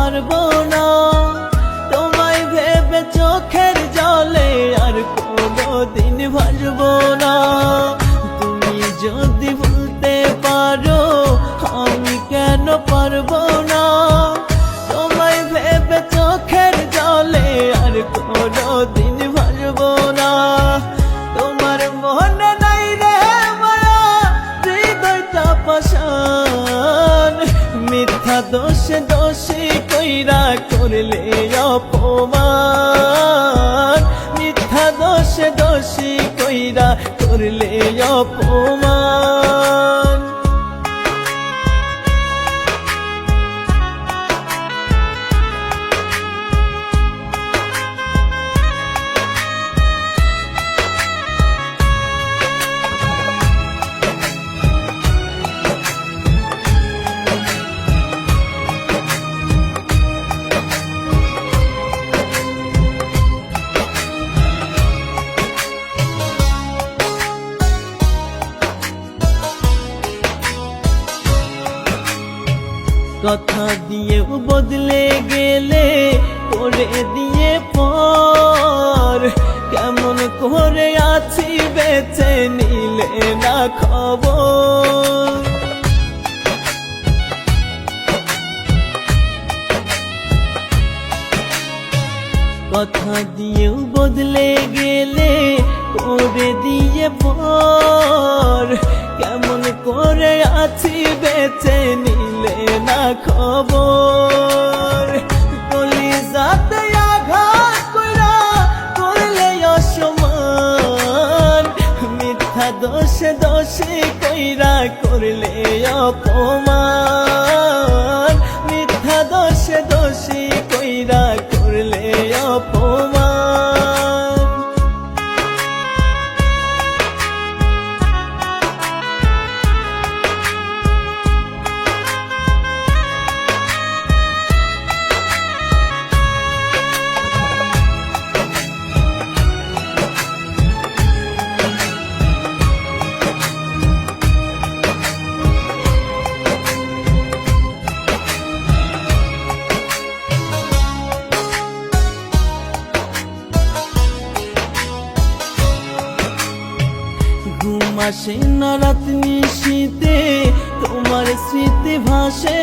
পারবো না। তোমায় ভেবে চোখের জলে আর কোনোদিন ভাসবো না। তুমি যদি ভুলতে পারো আমি কেন পারবো না। তোমায় ভেবে চোখের জলে আর কোনোদিন ভাসবো না। তোমার মনে নাই রে মায়া হৃদয়টা পাষাণ। মিথ্যা দোষে দোষী কইরা করলে অপমান। মিথ্যা দোষে দোষী কইরা করলে অপমান। কথা দিয়েও বদলে গেলে করে দিয়ে পর। কেমন করে আছি বেঁচে নিলে না খবর। কথা দিয়েও বদলে গেলে করে দিয়ে পর। কেমন করে আছি বেঁচে নিলে না খবর। কলিজাতে আঘাত কইরা করলে অসম্মান। মিথ্যা দোষে দোষী কইরা করলে অপমান। মিথ্যা দোষে দোষী কইরা করলে অপমান। ঘুম আসে না রাত নিশীতে তোমার স্মৃতি ভাসে।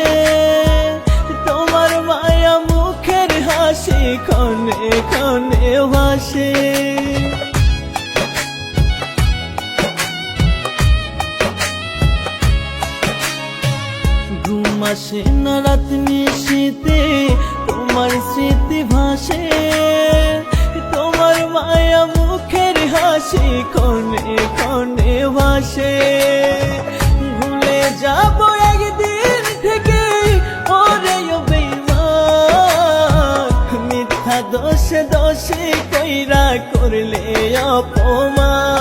তোমার মায়া মুখের হাসি ক্ষণে ক্ষণে ভাসে। ঘুম আসে না রাত নিশীতে তোমার স্মৃতি ভাসে। তোমার মায়া মুখের হাসি ক্ষণে ক্ষণে ভাসে। ভুলে যাব একদিন থেকে ওরে বেঈমান। মিথ্যা দোষে দোষী কইরা করলে অপমান।